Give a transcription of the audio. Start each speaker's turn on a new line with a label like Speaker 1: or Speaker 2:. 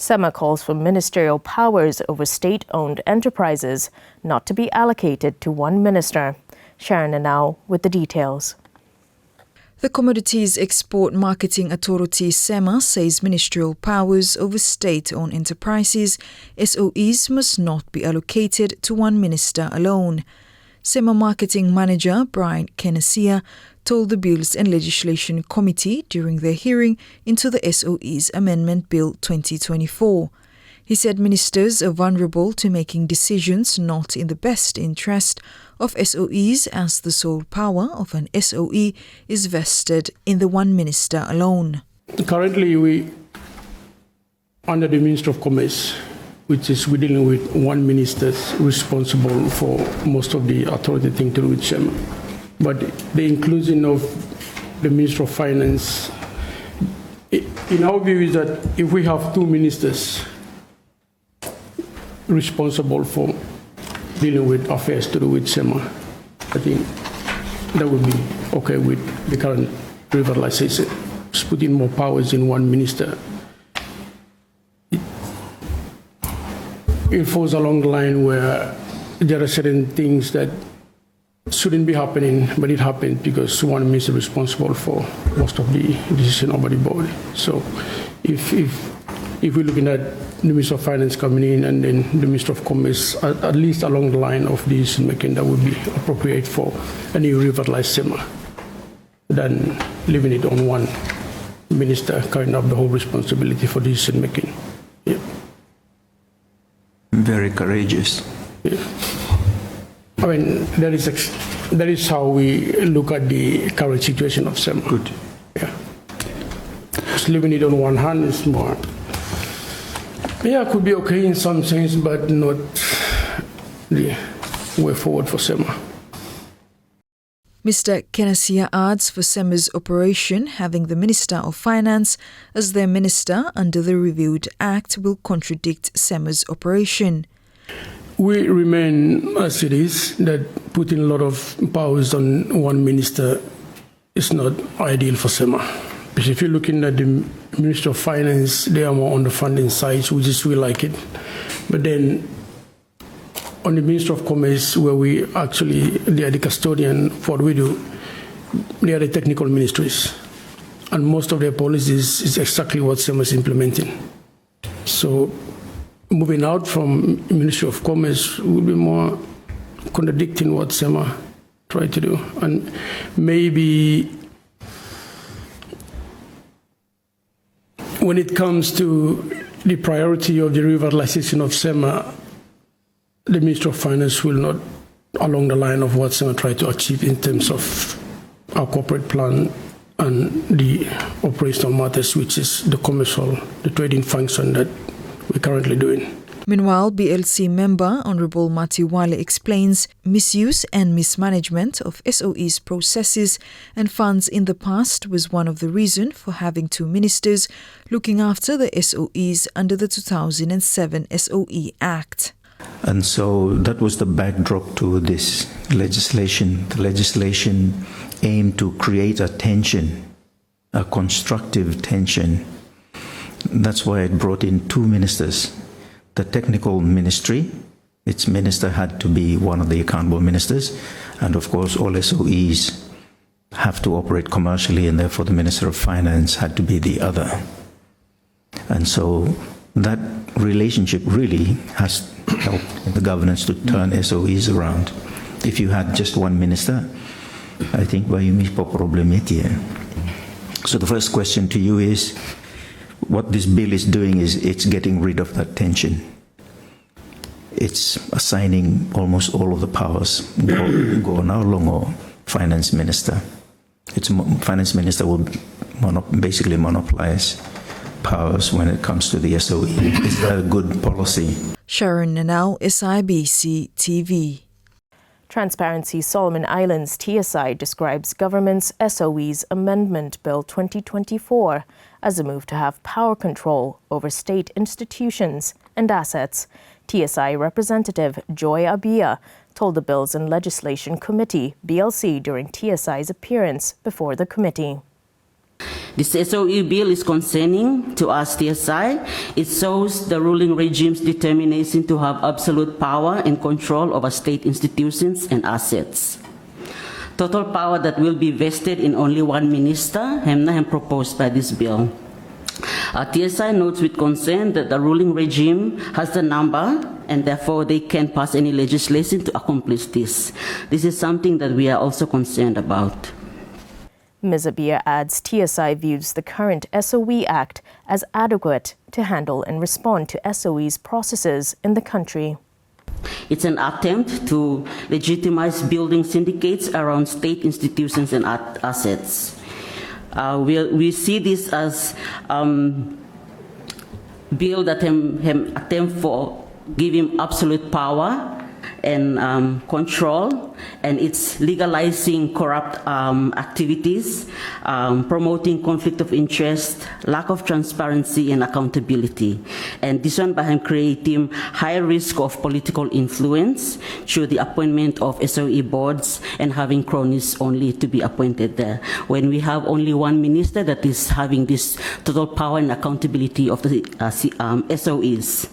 Speaker 1: CEMA calls for ministerial powers over state-owned enterprises not to be allocated to one minister. Sharon Anau with the details.
Speaker 2: The Commodities Export Marketing Authority CEMA says ministerial powers over state-owned enterprises, SOEs, must not be allocated to one minister alone. CEMA Marketing Manager Brian Kenesia told the Bills and Legislation Committee during their hearing into the SOE's Amendment Bill 2024. He said ministers are vulnerable to making decisions not in the best interest of SOEs as the sole power of an SOE is vested in the one minister alone.
Speaker 3: Currently, we, under the Minister of Commerce, which is we're dealing with one minister responsible for most of the authority thing to do with CEMA. But the inclusion of the Minister of Finance, in our view, is that if we have two ministers responsible for dealing with affairs to do with CEMA, I think that would be okay with the current liberalization. Just putting more powers in one minister. It falls along the line where there are certain things that shouldn't be happening, but it happened because one minister is responsible for most of the decision over the board. So if we're looking at the Minister of Finance coming in and then the Minister of Commerce, at least along the line of decision making, that would be appropriate for a new revitalized CEMA than leaving it on one minister carrying up the whole responsibility for decision making. Yeah.
Speaker 4: Very courageous.
Speaker 3: Yeah. I mean, that is how we look at the current situation of CEMA.
Speaker 4: Good.
Speaker 3: Yeah. Just leaving it on one hand is more. Yeah, it could be okay in some sense, but not the way forward for CEMA.
Speaker 2: Mr. Kenesia adds for CEMA's operation, having the Minister of Finance as their minister under the reviewed Act will contradict CEMA's operation.
Speaker 3: We remain as it is, that putting a lot of powers on one minister is not ideal for CEMA. Because if you're looking at the Minister of Finance, they are more on the funding side, which is we like it. But then on the Minister of Commerce, where we actually, they are the custodian for what we do, they are the technical ministries. And most of their policies is exactly what CEMA is implementing. So moving out from Ministry of Commerce would be more contradicting what CEMA tried to do. And maybe when it comes to the priority of the revitalization of CEMA, the Minister of Finance will not along the line of what CEMA tried to achieve in terms of our corporate plan and the operational matters, which is the commercial, the trading function that we're currently doing.
Speaker 2: Meanwhile, BLC member Honorable Matthew Wale explains misuse and mismanagement of SOE's processes and funds in the past was one of the reasons for having two ministers looking after the SOEs under the 2007 SOE Act.
Speaker 4: And so that was the backdrop to this legislation. The legislation aimed to create a tension, a constructive tension. That's why it brought in two ministers. The technical ministry, its minister had to be one of the accountable ministers, and of course all SOEs have to operate commercially, and therefore the Minister of Finance had to be the other. And so that relationship really has helped in the governance to turn SOEs around. If you had just one minister, I think bayumi po problem iti. So the first question to you is, what this bill is doing is it's getting rid of that tension. It's assigning almost all of the powers go now longo finance minister. Its finance minister will basically monopolize powers when it comes to the SOE. Is that a good policy?
Speaker 2: Sharon Nanau, SIBC TV.
Speaker 1: Transparency Solomon Islands TSI describes government's SOE's Amendment Bill 2024 as a move to have power control over state institutions and assets. TSI representative Joy Abia told the Bills and Legislation Committee, BLC, during TSI's appearance before the committee.
Speaker 5: This SOE bill is concerning to us, TSI. It shows the ruling regime's determination to have absolute power and control over state institutions and assets. Total power that will be vested in only one minister, proposed by this bill. TSI notes with concern that the ruling regime has the number and therefore they can pass any legislation to accomplish this. This is something that we are also concerned about.
Speaker 1: Ms. Abia adds TSI views the current SOE Act as adequate to handle and respond to SOE's processes in the country.
Speaker 5: It's an attempt to legitimize building syndicates around state institutions and assets. We see this as bill that attempt for giving absolute power and control, and it's legalizing corrupt activities, promoting conflict of interest, lack of transparency and accountability. And this one by creating high risk of political influence through the appointment of SOE boards and having cronies only to be appointed there. When we have only one minister that is having this total power and accountability of the SOEs.